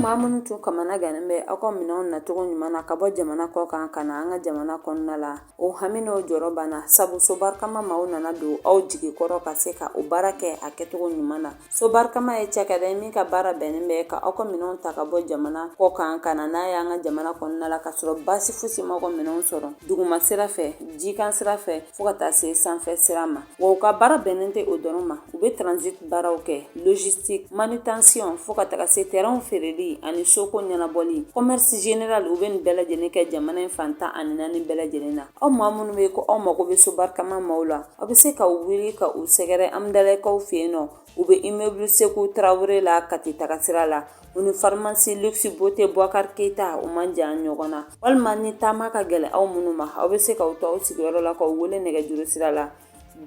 mamun tu kamana ganimbe ako minon na tugu nyumana kabo jamana ko kan kana anga jamana konnala o hamino jorobana sabu sobar kama mauna na do au jigi koro kaseka o barake aketugu nyumana sobar kama e chakade mi ka bara benimbe ka ako minon takabo jamana ko kan kana na ya anga jamana konnala kasoro basi fusi mako minon soro duguma sira fe jikan sira fe fukata se sanfe sirama wo ka bara benente o doroma ube transit barauke logistique manutention fukata se terrain fereli ani soko nyanaboli commerce général ube ni bela jene ke jamana infanta ani nani bela jene na o mamunu be ko o mako be so barkama maula obe se ka wiri ka u segere amdale ka fieno ube immeuble seku traoré la kati takasira la uni pharmacie luxe beauté Boubacar Keita o manja nyogona walma ni tamaka gele aw munuma obe se ka uto sigoro la ko wole nege juru sira la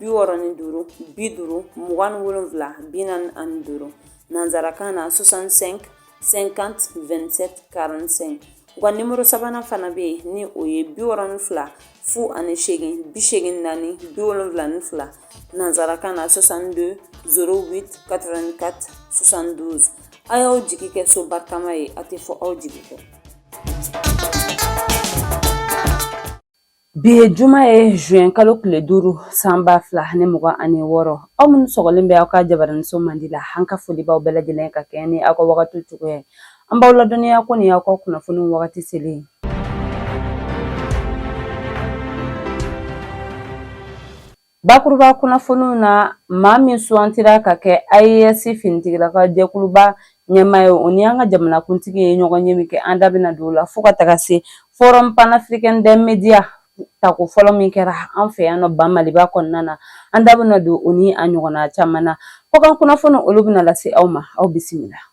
bi woroni duru bi duru mugan wolonvla binan an duru nanzarakana 65 50 27 45 gwa numéro sabana fana be ni oye bi woroni fla fu ane shegin bi shegin nani bi wolonvla ni fla nanzarakana 62 08 84 72 ayo jigi ke so barkama ye ate fo aw jigi ke bi juma e juin kalo kile duru samba fla ne muga ani woro aw mun sogolin be aka jabaran so mandila hanka fuli baw bela jelen ka keni ako wakatu tuwe amba wala duniya ko ni ako kuna funu wakati sele bakuruba kuna funu na mami suantira ka ke IAC fintigira ka dekuluba nyamayo onianga jamana kuntigi nyogo nyemike anda bina dula fuka takasi forum panafricain des médias tako folo min kera an fe ano bamali ba konnana anda bina du oni anyogona chamana ko kan kuna funu olubina lasi awma aw bismillah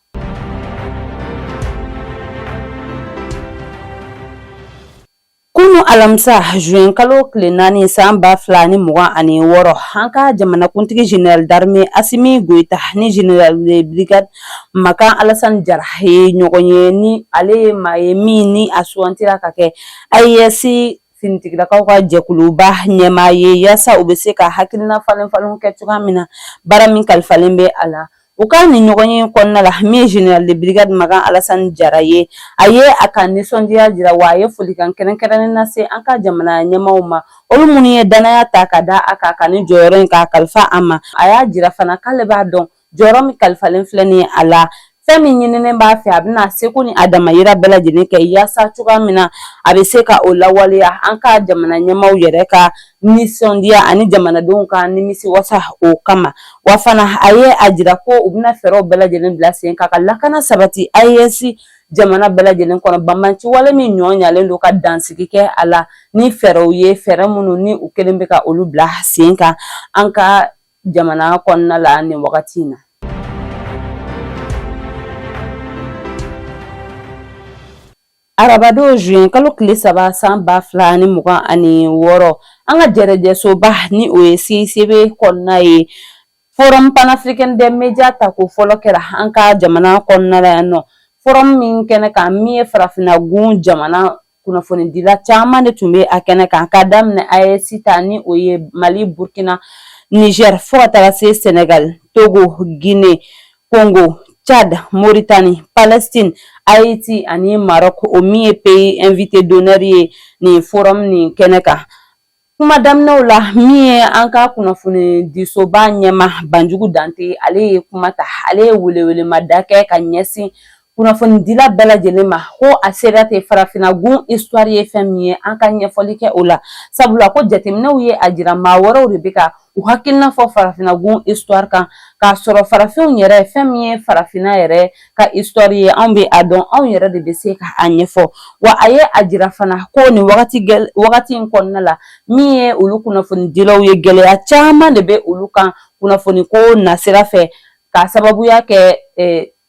kunu alamsa juin kalo kile nani samba flani muga ani woro hanka jamana kuntigi general d'armée Assimi Goïta ni general de brigade Maka Alassane Jarahe nyogonye ni ale mayemi ni asuantira kake IAC fintigira ka jekuluba nyema ye yasa ubese ka hakilina falen ke tukamina baramin kalfalembe ala ukani nyogonye konna la mi general de brigade Maka Alassane Jaraye aye akani sondia jira waye fulikan keren na se anka jamana nyemauma olumuni danaya takada aka kani joren ka kalfa ama aya jira fana kaleba don jorom kalfalen fleni ala femi nyinene ba fi abna sekuni adama yira bela jene ke yasa tukamina abese ka olawalia anka jamana nyemau yere ka mission dia ani jamana don ka ni misi wasa o kama wafana aye ajira ko ubna fero bela jene blase ka lakana sabati IAC jamana bela jene kono bambanci wala mi nyonya lendo ka dansiki ke ala ni fero ye fere munu ni ukelembe ka olu bla senka anka jamana konna la ni wakati na arabado juin kalo kile saba samba flani muga ani woro anga jereje so bah ni oesi sebe konna ye forum panafricain des médias tako folo kera anka jamana konna la no forum min kene ka mi farafina gun jamana kuna foni dila chama ne tumbe akene ka kadam ne IAC tani oye Mali Burkina Niger fota se Sénégal Togo Guinée Congo Tchad, Mauritanie, Palestine, Haïti, ani Maroc, au mi pays invité d'honneur ni forum ni keneka. Kuma damna la mi anka kuna fune disoba nyema banjugu dante ale kumata ale wele madake ka nyesi kuna fune dila bela jelema ko aserate farafina gun histoire ye fami anka nyefoli ke ola sabula ko jatemna uye ajira mawara uribika uhakilna fo farafina gun histoire kan ka soro farafin yere fami farafina yere ka histoire ye ambe adon on yere de bese ka anyefo wa aye ajira fana ko ni wakati nkonna la mi ulu kuna funi dilaw ye gele ya chama de be ulu kan kuna funi ko nasira fe ka sababu yake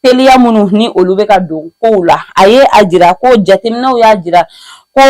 telia munu ni olu be ka don ko la aye ajira ko jatemna ya ajira ko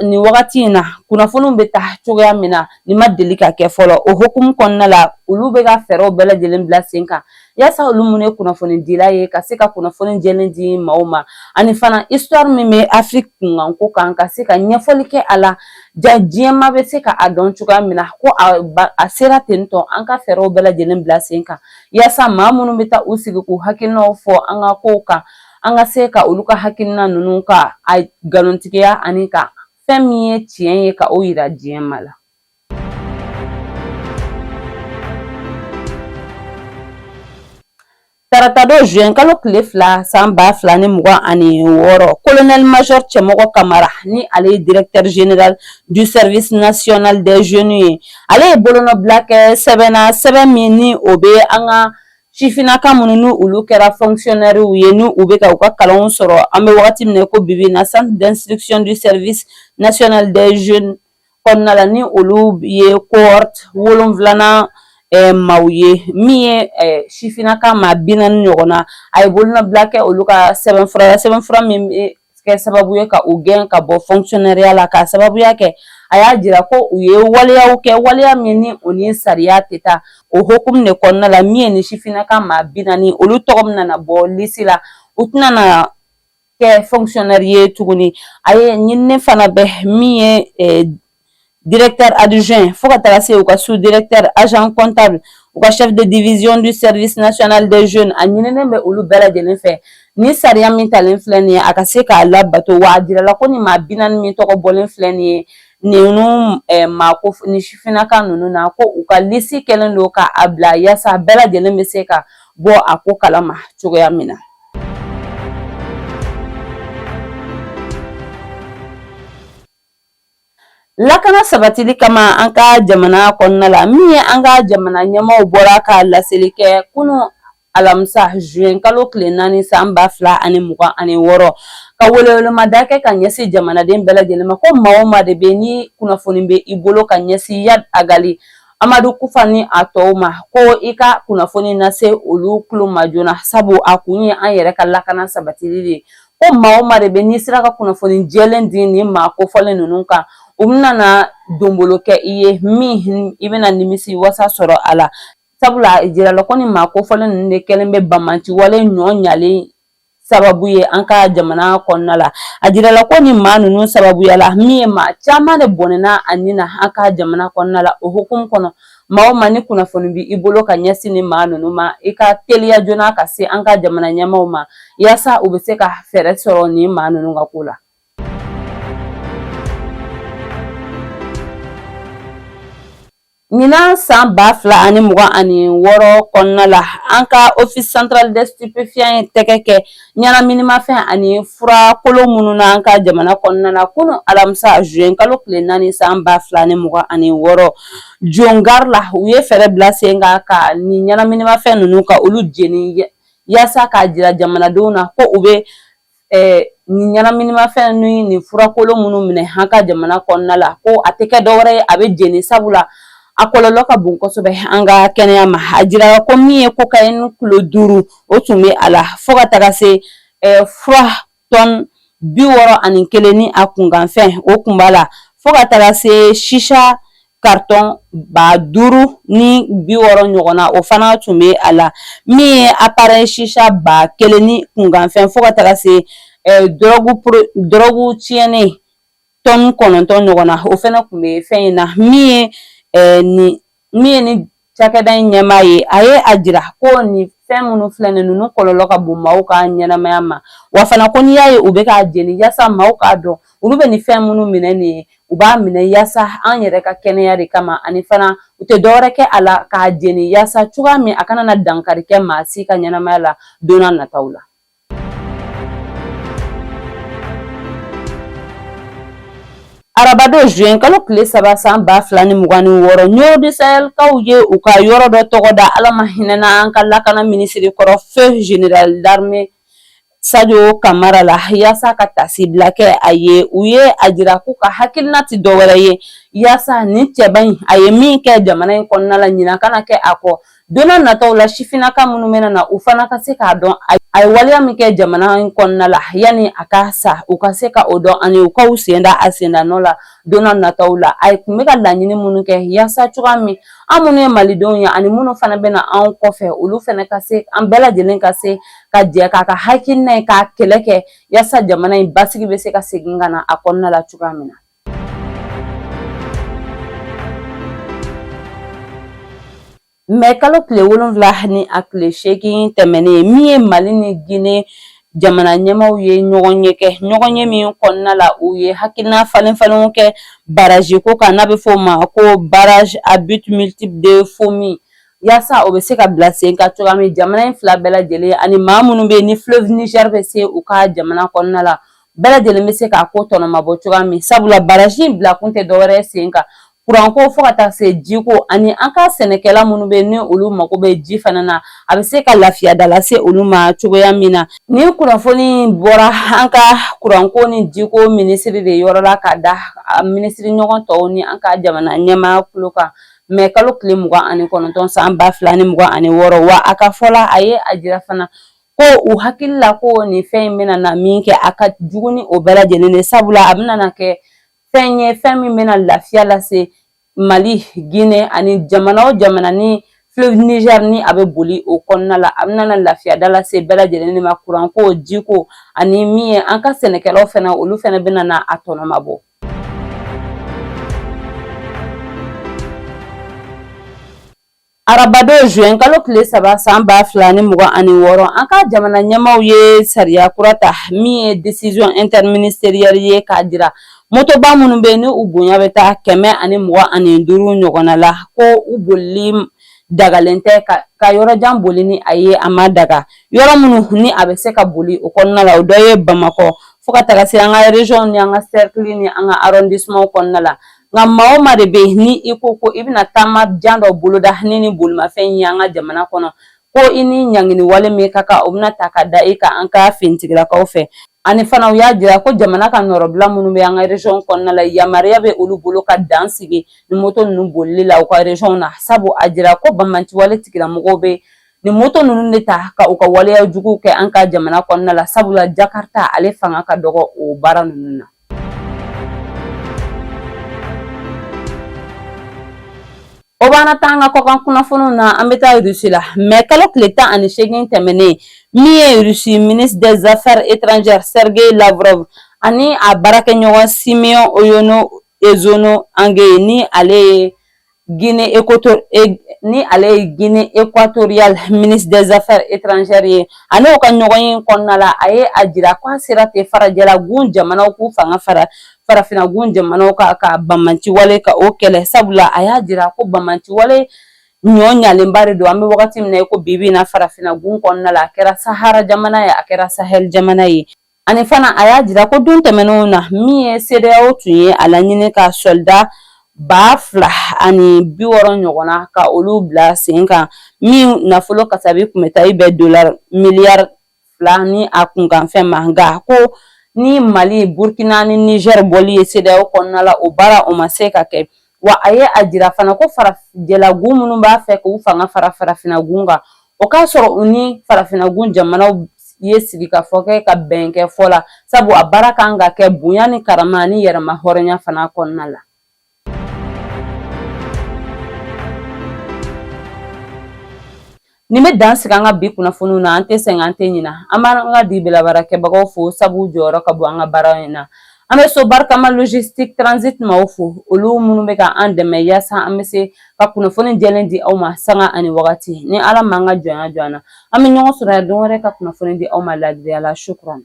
ni wakati na kuna funu be ta choya mina ni madelika ke folo o hukum konna la ulu be ga fero bela jelen blasenka yasa ulu mune kuna funu dilaye ka seka kuna funu jelen di mauma ani fana histoire meme Afrique nganko kan ka seka nyefolike ala jajema be seka adon choya mina ko a sera tento anka fero bela jelen blasenka yasa mamunu be ta usigi ku hakino fo anga ko ka an ka se ka olu ka hakilina ninnu ka a galontigiya ani ka fɛn min ye tiɲɛ ye ka o yira diɲɛ ma la. Tarata don juin kalo tile 2 san 2026 colonel major Cɛmɔgɔ Kamara ni ale ye directeur général du service national des jeunes ye ale ye bolonɔbila kɛ sɛbɛn min ni o bɛ an ka sifinaka minnu ni olu kɛra fonctionnaire ye ni u bɛ ka u ka kalanw sɔrɔ an bɛ wagati min na ko bibi na centre d'instruction du service national des jeunes kɔnɔna la ni olu ye cohorte 7nan maaw ye min ye sifinaka maa 40 ɲɔgɔnna a ye bolonɔbila kɛ olu ka sɛbɛnfura min bɛ kɛ sababu ye ka u gɛn ka bɔ fonctionnaire la ka sababuya kɛ a y'a jira ko u ye waleyaw kɛ waleya min ni o ni sariya tɛ taa o hokumu de kɔnɔna la min ye ni sifinaka maa 40 olu tɔgɔ min nana bɔ liste la u tɛna na kɛ fonctionnaire ye tuguni a ye ɲinini fana bɛ min ye directeur adjoint fo ka taga se u ka sous-directeur agent comptable u ka chef de division du service national des jeunes a ɲininen bɛ olu bɛɛ lajɛlen fɛ ni sariya min talen filɛ nin ye a ka se k'a labato wa a jirala ko ni maa 40 min tɔgɔ bɔlen filɛ nin ye ninnu maako ni sifinaka ninnu na ko u ka liste kɛlen don k'a bila yaasa bɛɛ lajɛlen bɛ se ka bɔ a ko kalama cogoya min na. Lakana sabatili kama an ka jamana kɔnɔna la min ye an ka jamana ɲɛmaaw bɔra ka laseli kɛ kunu alamisa juin kalo tile 4 san 2026 ka welewelemada kɛ ka ɲɛsin jamanaden bɛɛ lajɛlen ma ko maa o maa de bɛ ni kunnafoni bɛ i bolo ka ɲɛsin Yad Agali Amadu Kufa ni a tɔw ma ko i ka kunnafoni lase olu tulo ma joona sabu a kun ye an yɛrɛ ka lakana sabatili de ko maa o maa de bɛ n'i sera ka kunnafoni jɛlen di ni maa kofɔlen ninnu kan u bɛna na donbolo kɛ i ye min i bɛna nimisi wasa sɔrɔ a la sabula jirala ko ni maa kofɔlen ninnu de kɛlen bɛ bamanti wale ɲɔ ɲalen sababu ye an ka jamana kɔnɔna la a jirala ko ni maa ninnu sababuya la min ye maa caman de bɔnɛna a ni na an ka jamana kɔnɔna la o hukumu kɔnɔ maa o maa ni kunnafoni bɛ i bolo ka ɲɛsin ni maa ninnu ma i ka teliya joona ka se an ka jamana ɲɛmaaw ma yaasa u bɛ se ka fɛɛrɛ sɔrɔ ni maa ninnu ka ko la. Ɲinan san 2026 kɔnɔna la an ka office central des stupéfiants ye tɛgɛ kɛ ɲɛnaminimafɛn ani fura kolon minnu na an ka jamana kɔnɔna la kunu alamisa juin kalo tile 4 san 2026 jongari la u ye fɛɛrɛ bila sen kan ka ni ɲɛnaminimafɛn ninnu ka olu jeni yaasa k'a jira jamanadenw na ko u bɛ ni ɲɛnaminimafɛn ni fura kolon minnu minɛ an ka jamana kɔnɔna la ko a tɛ kɛ dɔwɛrɛ ye a bɛ jeni sabula a kɔlɔlɔ ka bon kosɛbɛ an ka kɛnɛya ma a jirala ko min ye cocaïne kilo 5 o tun bɛ a la fo ka taga se fura tɔn 61 ni a kunkanfɛn o kun b'a la fo ka taga se shisha carton 5,000 ni 60 ɲɔgɔnna o fana tun bɛ a la min ye appareil shisha 1,000 ni kunkanfɛn fo ka taga se drogue tiɲɛnen tɔn 9 ɲɔgɔnna o fana tun bɛ fɛn in na min ye ni cakɛda in ɲɛmaa ye a ye a jira ko ni fɛn minnu filɛ nin ninnu kɔlɔlɔ ka bon maaw ka ɲɛnamaya ma wa fana ko n'i y'a ye u bɛ k'a jeni yaasa maaw k'a dɔn olu bɛ ni fɛn minnu minɛ nin ye u b'a minɛ yaasa an yɛrɛ ka kɛnɛya de kama ani fana u tɛ dɔwɛrɛ kɛ a la k'a jeni yaasa cogoya min a kana na dankari kɛ maa si ka ɲɛnamaya la don n'a nataw la. Arabado juin kalo tile 3 san 2026 Ɲoro du Sahel kaw ye u ka yɔrɔ dɔ tɔgɔ da Ala ma hinɛna an ka lakana minisiri kɔrɔ feu général d'armée Sadio Kamara la yaasa ka tasibila kɛ a ye u ye a jira k'u ka hakilina tɛ dɔwɛrɛ ye yaasa ni cɛba in a ye min kɛ jamana in kɔnɔna la ɲina kana kɛ a kɔ don n'a nataw la sifinaka minnu bɛna na u fana ka se k'a dɔn a ye waleya min kɛ jamana in kɔnɔna la yanni a ka sa u ka se ka o dɔn ani u ka u senda a sendanɔ la don n'a nataw la a kun bɛ ka laɲini minnu kɛ yaasa cogoya min an minnu ye malidenw ye ani minnu fana bɛna anw kɔfɛ olu fana ka se an bɛɛ lajɛlen ka se ka jɛ k'a ka hakilina ye k'a kɛlɛ kɛ yaasa jamana in basigi bɛ se ka segin ka na a kɔnɔna la cogoya min na. Mais kalo tile 7 ni a tile 8 tɛmɛnen min ye Mali ni Guinée jamana ɲɛmaw ye ɲɔgɔn ye kɛ ɲɔgɔn ye min kɔnɔna la u ye hakilina falen-falenw kɛ barrage ko kan n'a bɛ fɔ o ma ko barrage à but multiple de Fomi yaasa o bɛ se ka bila sen kan cogoya min jamana in fila bɛɛ lajɛlen ani maa minnu bɛ yen ni fleuve Niger bɛ se u ka jamana kɔnɔna la bɛɛ lajɛlen bɛ se k'a ko tɔnɔmabɔ cogoya min sabula barrage in bila kun tɛ dɔwɛrɛ sen kan kuranko fo ka taa se jiko ani an ka sɛnɛkɛla minnu bɛ yen ni olu mago bɛ ji fana na a bɛ se ka lafiya da lase olu ma cogoya min na ni kunnafoni bɔra an ka kuranko ni jiko minisiri de yɔrɔ la ka da minisiri ɲɔgɔn tɔw ni an ka jamana ɲɛmaa tulo kan mais kalo tile 29 san 2026 wa a ka fɔla a ye a jira fana ko u hakili la ko nin fɛn in bɛna na min kɛ a ka jugu ni o bɛɛ lajɛlen de sabula a bɛna na kɛ fɛn ye fɛn min bɛna lafiya lase Mali, Guinée ani jamana o jamana ni fleuve Niger ni a bɛ boli o kɔnɔna la a bɛna na lafiya da lase bɛɛ lajɛlen de ma kuranko jiko ani min ye an ka sɛnɛkɛlaw fana olu fana bɛna na a tɔnɔmabɔ. Arabado juin kalo tile 3 san 2026 an ka jamana ɲɛmaw ye sariya kura ta min ye décision interministérielle ye k'a jira motoba minnu bɛ yen ni u bonya bɛ taa 125 ɲɔgɔnna la ko u bolili dagalen tɛ ka yɔrɔjan boli ni a ye a ma daga yɔrɔ minnu ni a bɛ se ka boli o kɔnɔna la o dɔ ye Bamakɔ fo ka taga se an ka région ni an ka cercle ni an ka arrondissement kɔnɔna la nka maa o maa de bɛ yen ni i ko i bɛna taama jan dɔ boloda ni bolimafɛn ye an ka jamana kɔnɔ ko i ni ɲangini wale min ka kan o bɛna ta ka da i kan an ka finitigilakaw fɛ ani fana u y'a jira ko jamana ka nɔrɔbila minnu bɛ an ka région kɔnɔna la yamaruya bɛ olu bolo ka dan sigi ni moto ninnu bolili la u ka région na sabu a jira ko banbanci wale tigilamɔgɔw bɛ ni moto ninnu de ta ka u ka waleya juguw kɛ an ka jamana kɔnɔna la sabula Jakarta ale fanga ka dɔgɔ o baara ninnu na. O b'an ta an ka kɔkan kunnafoniw na an bɛ taa Russie la mais kalo tile 18 tɛmɛnen min ye Russie ministre des affaires étrangères Sergei Lavrov ani a baarakɛɲɔgɔn Simeon Oyono Ange ni ale ye Guinée équatoriale ministre des affaires étrangères ye ani o ka ɲɔgɔn ye kɔnɔna la a ye a jira ko a sera ten farajɛlagun jamanaw k'u fanga farafinagun jamanaw ka banbanci wale ka o kɛlɛ sabula a y'a jira ko banbanci wale ɲɔ ɲalenba de don an bɛ wagati min na ko bibi na farafinagun kɔnɔna la a kɛra Sahara jamana ye a kɛra Sahel jamana ye ani fana a y'a jira ko don tɛmɛnenw na min ye CEDEAO tun ye a laɲini ka soldat 260 ɲɔgɔnna ka olu bila sen kan min nafolo kasabi kun bɛ taa i bɛ $2 ni a kunkanfɛn ma nka ko ni Mali, Burkina ni Niger bɔli ye CEDEAO kɔnɔna la o baara o ma se ka kɛ wa a ye a jira fana ko farajɛlagun minnu b'a fɛ k'u fanga farafinagun kan o k'a sɔrɔ u ni farafinagun jamanaw ye sigi ka fɔ kɛ ka bɛn kɛ fɔ la sabu a baara kan ka kɛ bonya ni karama ni yɛrɛma hɔrɔnya fana kɔnɔna la. Ni bɛ dan sigi an ka bi kunnafoniw na an tɛ sɛgɛn an tɛ ɲina an b'an ka di baarakɛbagaw fo sabu jɔyɔrɔ ka bon an ka baara in na an bɛ so Barikama logistique transit maaw fo olu minnu bɛ ka an dɛmɛ yaasa an bɛ se ka kunnafoni jɛlen di aw ma sanga ani wagati ni Ala m'an ka jɔnya jɔ an na an bɛ ɲɔgɔn sɔrɔ yan don wɛrɛ ka kunnafoni di aw ma ladiriya la shukran.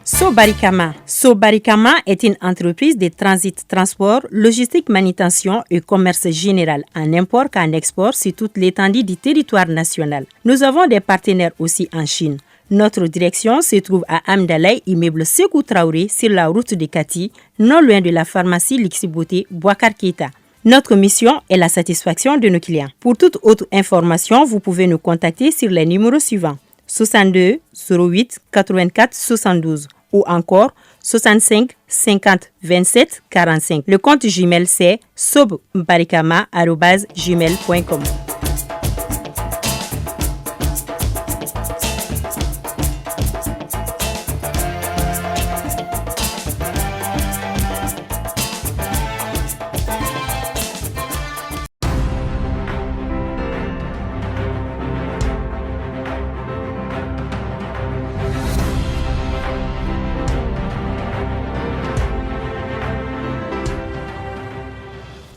Sobarikama. Sobarikama est une entreprise de transit, transport, logistique, manutention et commerce général en import qu'en export sur toute l'étendue du territoire national. Nous avons des partenaires aussi en Chine. Notre direction se trouve à Amdalaï, immeuble Sekou Traoré, sur la route de Kati, non loin de la pharmacie Lixiboté, Bouakar Keita. Notre mission est la satisfaction de nos clients. Pour toute autre information, vous pouvez nous contacter sur les numéros suivants: 62 08 84 72 ou encore 65 50 27 45. Le compte Gmail c'est sobbarikama@gmail.com.